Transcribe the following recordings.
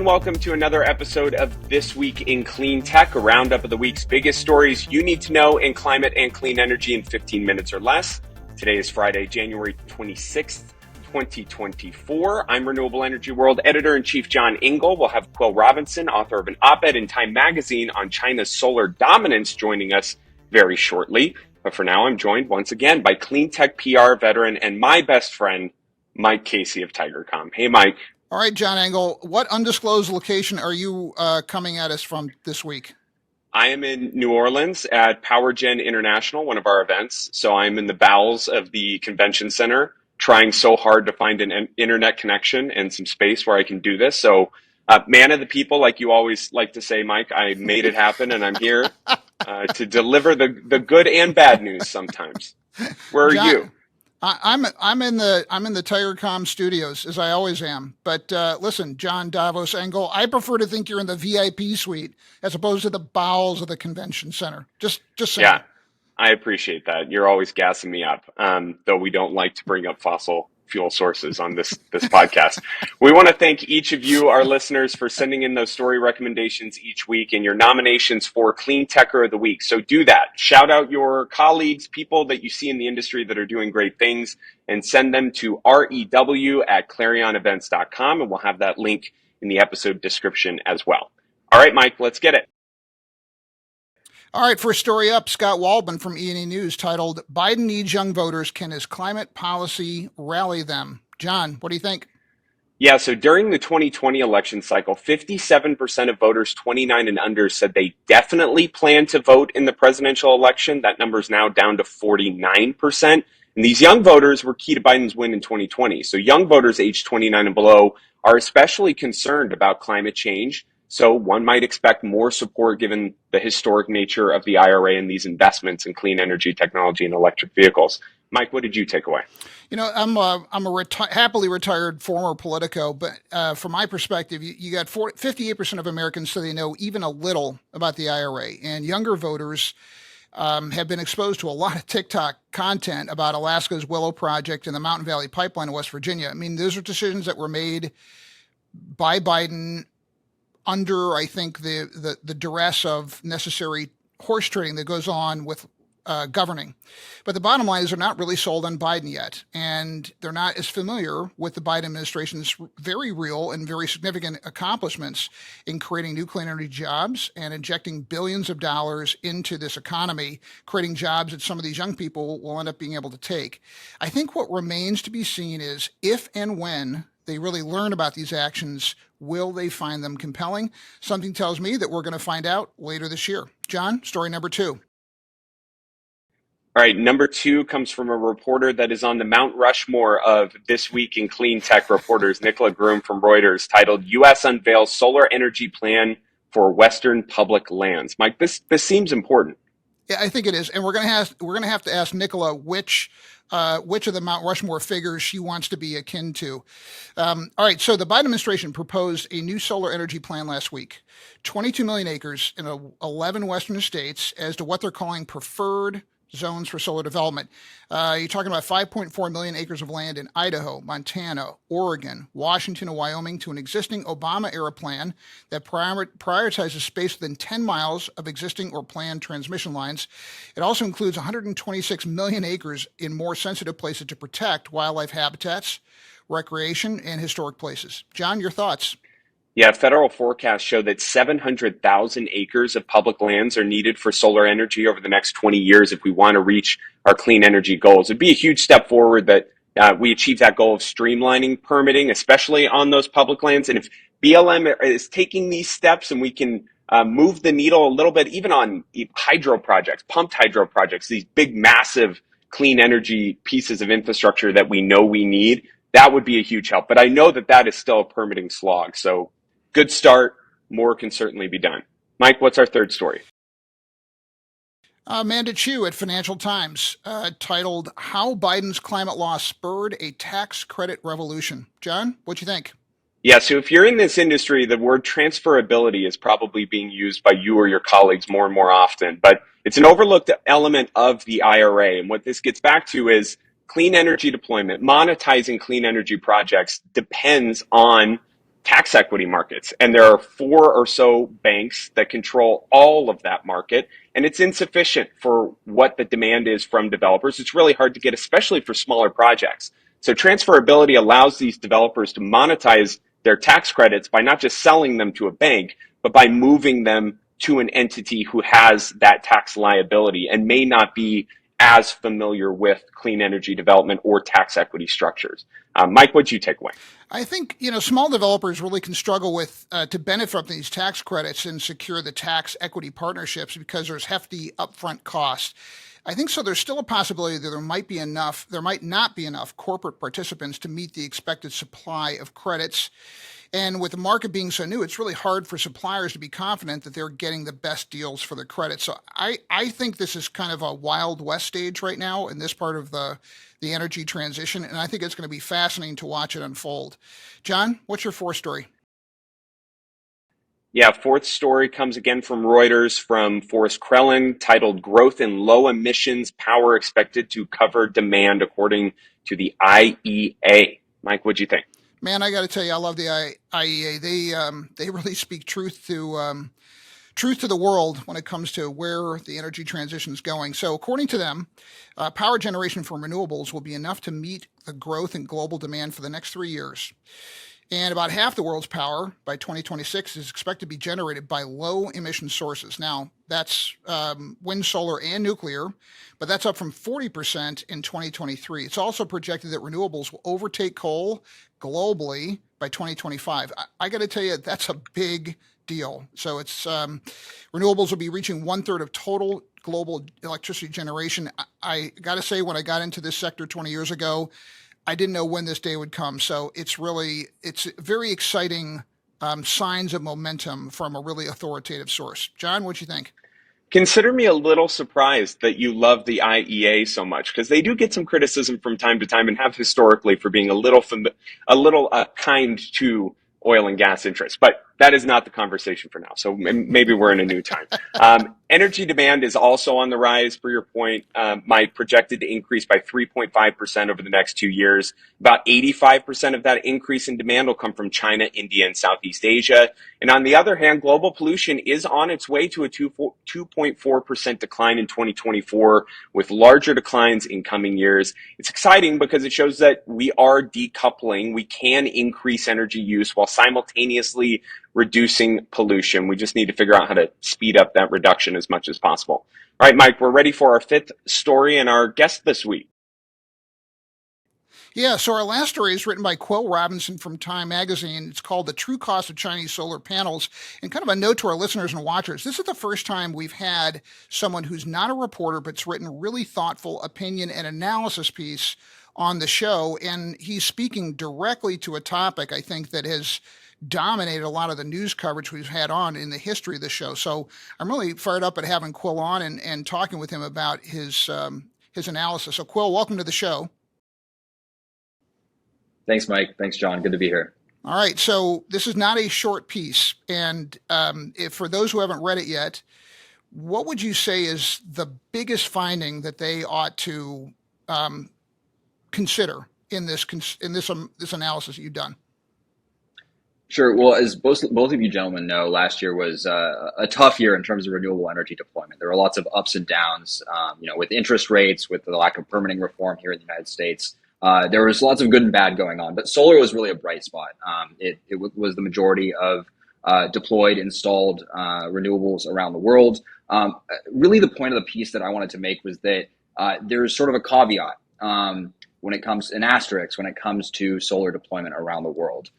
welcome to another episode of This Week in Cleantech, a roundup of the week's biggest stories you need to know in climate and clean energy in 15 minutes or less. Today is Friday, January 26th, 2024. I'm Renewable Energy World Editor-in-Chief John Engel. We'll have Quillian Robinson, author of an op-ed in Time Magazine on China's solar dominance, joining us very shortly. But for now, I'm joined once again by Cleantech PR veteran and my best friend, Mike Casey of Tigercomm. Hey, Mike. All right, John Engel, what undisclosed location are you coming at us from this week? I am in New Orleans at PowerGen International, one of our events. So I'm in the bowels of the convention center, trying so hard to find an internet connection and some space where I can do this. So man of the people, like you always like to say, Mike, I made it happen and I'm here to deliver the good and bad news sometimes. Where are you? I'm in the Tigercomm studios, as I always am. But listen, John Davos Engel, I prefer to think you're in the VIP suite as opposed to the bowels of the convention center. Just saying. Yeah, I appreciate that. You're always gassing me up, though we don't like to bring up fossil fuel sources on this podcast. We want to thank each of you, our listeners, for sending in those story recommendations each week and your nominations for Cleantecher of the Week. So do that. Shout out your colleagues, people that you see in the industry that are doing great things, and send them to rew@clarionevents.com, and we'll have that link in the episode description as well. All right, Mike, let's get it. All right, first story up, Scott Waldman from E&E News titled, Biden needs young voters. Can his climate policy rally them? John, what do you think? Yeah, so during the 2020 election cycle, 57% of voters 29 and under said they definitely plan to vote in the presidential election. That number is now down to 49%. And these young voters were key to Biden's win in 2020. So young voters aged 29 and below are especially concerned about climate change. So one might expect more support given the historic nature of the IRA and these investments in clean energy technology and electric vehicles. Mike, what did you take away? You know, I'm a happily retired former Politico, but from my perspective, you got 58% of Americans say they know even a little about the IRA, and younger voters have been exposed to a lot of TikTok content about Alaska's Willow Project and the Mountain Valley Pipeline in West Virginia. I mean, those are decisions that were made by Biden under, I think, the duress of necessary horse trading that goes on with governing. But the bottom line is they're not really sold on Biden yet, and they're not as familiar with the Biden administration's very real and very significant accomplishments in creating new clean energy jobs and injecting billions of dollars into this economy, creating jobs that some of these young people will end up being able to take. I think what remains to be seen is if and when they really learn about these actions, will they find them compelling? Something tells me that we're going to find out later this year. John, story number 2. All right, number 2 comes from a reporter that is on the Mount Rushmore of This Week in Clean Tech reporters, Nicola Groom from Reuters, titled U.S. Unveils Solar Energy Plan for Western Public Lands. Mike, this seems important. Yeah, I think it is, and we're going to have to ask Nicola which of the Mount Rushmore figures she wants to be akin to. All right, so the Biden administration proposed a new solar energy plan last week, 22 million acres in 11 western states as to what they're calling preferred zones for solar development. You're talking about 5.4 million acres of land in Idaho, Montana, Oregon, Washington, and Wyoming to an existing Obama-era plan that prioritizes space within 10 miles of existing or planned transmission lines. It also includes 126 million acres in more sensitive places to protect wildlife habitats, recreation, and historic places. John, your thoughts? Yeah, federal forecasts show that 700,000 acres of public lands are needed for solar energy over the next 20 years if we want to reach our clean energy goals. It'd be a huge step forward that we achieve that goal of streamlining permitting, especially on those public lands. And if BLM is taking these steps and we can move the needle a little bit, even on hydro projects, pumped hydro projects, these big, massive clean energy pieces of infrastructure that we know we need, that would be a huge help. But I know that is still a permitting slog. So good start. More can certainly be done. Mike, what's our third story? Amanda Chu at Financial Times titled, How Biden's Climate Law Spurred a Tax Credit Revolution. John, what do you think? Yeah, so if you're in this industry, the word transferability is probably being used by you or your colleagues more and more often, but it's an overlooked element of the IRA. And what this gets back to is clean energy deployment, monetizing clean energy projects depends on tax equity markets. And there are 4 or so banks that control all of that market. And it's insufficient for what the demand is from developers. It's really hard to get, especially for smaller projects. So transferability allows these developers to monetize their tax credits by not just selling them to a bank, but by moving them to an entity who has that tax liability and may not be as familiar with clean energy development or tax equity structures. Mike, what'd you take away? I think small developers really can struggle with to benefit from these tax credits and secure the tax equity partnerships because there's hefty upfront costs. I think so. There's still a possibility that there might not be enough corporate participants to meet the expected supply of credits. And with the market being so new, it's really hard for suppliers to be confident that they're getting the best deals for their credits. So I think this is kind of a Wild West stage right now in this part of the energy transition. And I think it's going to be fascinating to watch it unfold. John, what's your fourth story? Yeah, fourth story comes again from Reuters from Forrest Krellin, titled Growth in Low Emissions Power Expected to Cover Demand According to the IEA. Mike, what'd you think? Man, I got to tell you, I love the IEA. They really speak truth to the world when it comes to where the energy transition is going. So according to them, power generation from renewables will be enough to meet the growth in global demand for the next 3 years. And about half the world's power by 2026 is expected to be generated by low emission sources. Now, that's wind, solar, and nuclear, but that's up from 40% in 2023. It's also projected that renewables will overtake coal globally by 2025. I got to tell you, that's a big deal. So it's renewables will be reaching 1/3 of total global electricity generation. I got to say, when I got into this sector 20 years ago, I didn't know when this day would come. So it's very exciting signs of momentum from a really authoritative source. John, what'd you think? Consider me a little surprised that you love the IEA so much, because they do get some criticism from time to time and have historically for being a little kind to oil and gas interests. But that is not the conversation for now. So maybe we're in a new time. Energy demand is also on the rise, per your point. Mike, projected to increase by 3.5% over the next 2 years. About 85% of that increase in demand will come from China, India, and Southeast Asia. And on the other hand, global pollution is on its way to a 2.4% decline in 2024, with larger declines in coming years. It's exciting because it shows that we are decoupling. We can increase energy use while simultaneously reducing pollution. We just need to figure out how to speed up that reduction as much as possible. All right, Mike, we're ready for our fifth story and our guest this week. Yeah, so our last story is written by Quillian Robinson from Time Magazine. It's called The True Cost of Chinese Solar Panels. And kind of a note to our listeners and watchers, this is the first time we've had someone who's not a reporter, but's written really thoughtful opinion and analysis piece on the show. And he's speaking directly to a topic, I think, that has dominated a lot of the news coverage we've had on in the history of the show. So I'm really fired up at having Quill on and talking with him about his analysis. So Quill, welcome to the show. Thanks, Mike. Thanks, John. Good to be here. All right. So this is not a short piece. And if for those who haven't read it yet, what would you say is the biggest finding that they ought to consider in this analysis that you've done? Sure. Well, as both of you gentlemen know, last year was a tough year in terms of renewable energy deployment. There were lots of ups and downs, with interest rates, with the lack of permitting reform here in the United States. There was lots of good and bad going on, but solar was really a bright spot. It was the majority of deployed, installed renewables around the world. Really, the point of the piece that I wanted to make was that there's sort of a caveat when it comes, an asterisk, when it comes to solar deployment around the world.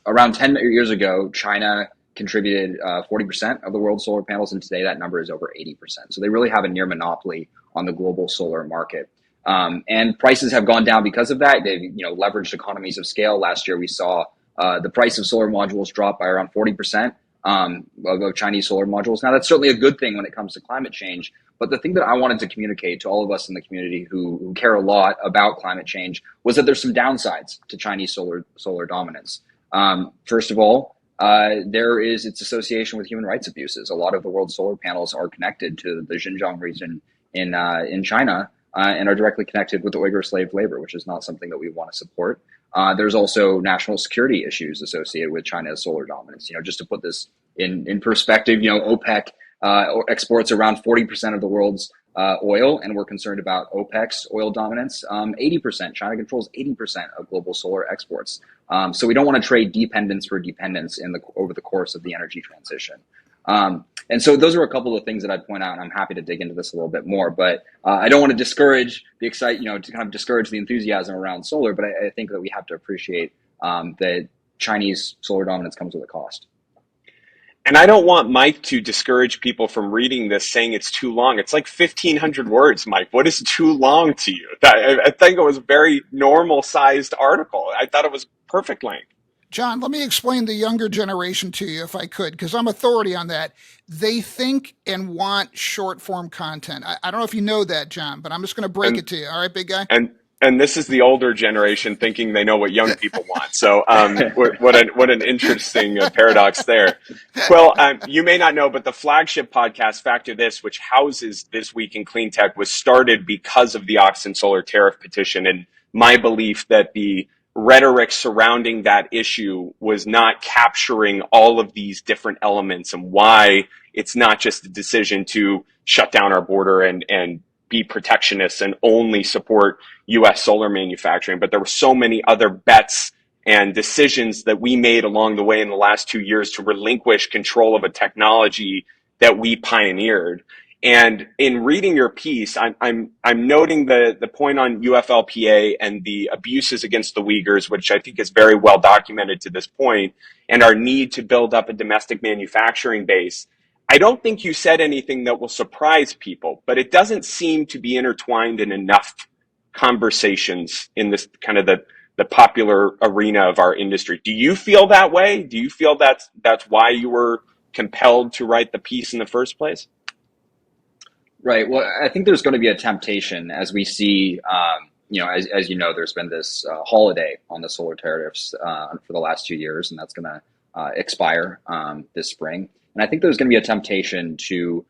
Around 10 years ago, China contributed 40% of the world's solar panels, and today that number is over 80%. So they really have a near monopoly on the global solar market. And prices have gone down because of that. They've leveraged economies of scale. Last year, we saw the price of solar modules drop by around 40% of Chinese solar modules. Now, that's certainly a good thing when it comes to climate change. But the thing that I wanted to communicate to all of us in the community who care a lot about climate change was that there's some downsides to Chinese solar dominance. First of all, there is its association with human rights abuses. A lot of the world's solar panels are connected to the Xinjiang region in China, and are directly connected with the Uyghur slave labor, which is not something that we want to support. There's also national security issues associated with China's solar dominance. Just to put this in perspective, OPEC exports around 40% of the world's oil, and we're concerned about OPEC's oil dominance. 80%, China controls 80% of global solar exports. So we don't want to trade dependence for dependence over the course of the energy transition. And so those are a couple of things that I'd point out, and I'm happy to dig into this a little bit more. But I don't want to discourage the to kind of discourage the enthusiasm around solar. But I think that we have to appreciate that Chinese solar dominance comes with a cost. And I don't want Mike to discourage people from reading this, saying it's too long. It's like 1,500 words, Mike. What is too long to you? I think it was a very normal-sized article. I thought it was perfect length. John, let me explain the younger generation to you if I could, because I'm authority on that. They think and want short-form content. I don't know if you know that, John, but I'm just going to break it to you. All right, big guy? And this is the older generation thinking they know what young people want. So what an interesting paradox there. Well, you may not know, but the flagship podcast, Factor This, which houses This Week in Cleantech, was started because of the Oxen Solar tariff petition, and my belief that the rhetoric surrounding that issue was not capturing all of these different elements and why it's not just a decision to shut down our border and be protectionist and only support U.S. solar manufacturing. But there were so many other bets and decisions that we made along the way in the last 2 years to relinquish control of a technology that we pioneered. And in reading your piece, I'm noting the point on UFLPA and the abuses against the Uyghurs, which I think is very well documented to this point, and our need to build up a domestic manufacturing base. I don't think you said anything that will surprise people, but it doesn't seem to be intertwined in enough conversations in this kind of the popular arena of our industry. Do you feel that way? Do you feel that's why you were compelled to write the piece in the first place? Right. Well, I think there's going to be a temptation as we see, as you know, there's been this holiday on the solar tariffs for the last 2 years, and that's going to expire this spring. And I think there's going to be a temptation to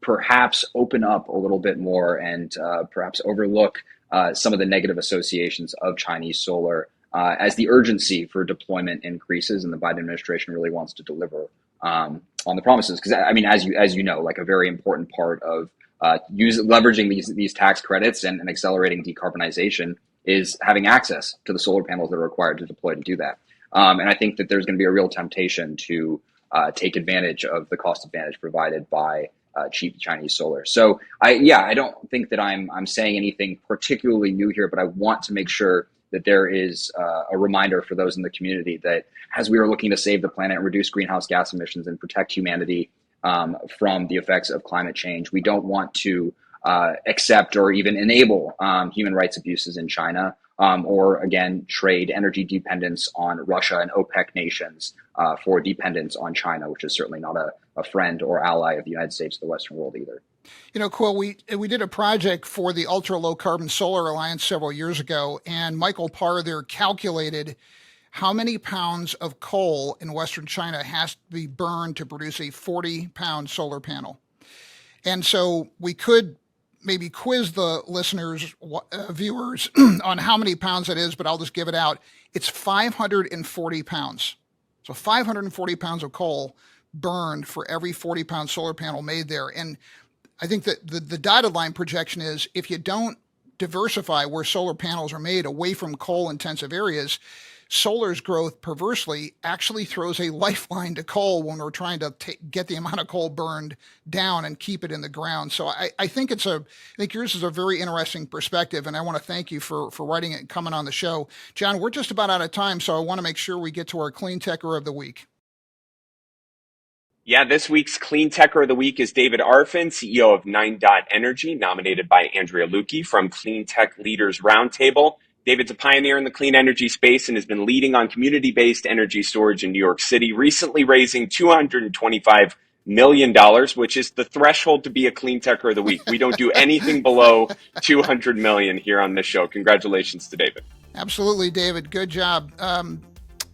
perhaps open up a little bit more and perhaps overlook some of the negative associations of Chinese solar as the urgency for deployment increases, and the Biden administration really wants to deliver on the promises. Because I mean, as you know, like a very important part of leveraging these tax credits and accelerating decarbonization is having access to the solar panels that are required to deploy to do that. And I think that there's going to be a real temptation to take advantage of the cost advantage provided by cheap Chinese solar. So I don't think that I'm saying anything particularly new here, but I want to make sure that there is a reminder for those in the community that as we are looking to save the planet and reduce greenhouse gas emissions and protect humanity from the effects of climate change, we don't want to accept or even enable human rights abuses in China, or again, trade energy dependence on Russia and OPEC nations for dependence on China, which is certainly not a friend or ally of the United States or the Western world either. You know, Quill, we did a project for the Ultra Low Carbon Solar Alliance several years ago, and Michael Parr there calculated how many pounds of coal in Western China has to be burned to produce a 40-pound solar panel. And so we could maybe quiz the listeners, viewers, on how many pounds it is, but I'll just give it out. It's 540 pounds. So 540 pounds of coal burned for every 40-pound solar panel made there. And I think that the dotted line projection is if you don't diversify where solar panels are made away from coal-intensive areas, solar's growth perversely actually throws a lifeline to coal when we're trying to get the amount of coal burned down and keep it in the ground. So I think yours is a very interesting perspective, and I want to thank you for writing it and coming on the show. John, we're just about out of time, so I want to make sure we get to our Cleantecher of the Week. Yeah, this week's Cleantecher of the Week is David Arfin, CEO of NineDot Energy, nominated by Andrea Lukey from Cleantech Leaders Roundtable. David's a pioneer in the clean energy space and has been leading on community-based energy storage in New York City, recently raising $225 million, which is the threshold to be a Cleantecher of the Week. We don't do anything below $200 million here on this show. Congratulations to David. Absolutely, David. Good job.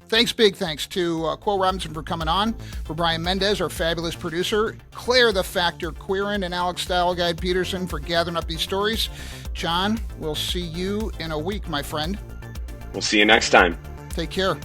Big thanks to Quillian Robinson for coming on, for Brian Mendez, our fabulous producer, Claire the Factor Queeran, and Alex Style Guide Peterson for gathering up these stories. John, we'll see you in a week, my friend. We'll see you next time. Take care.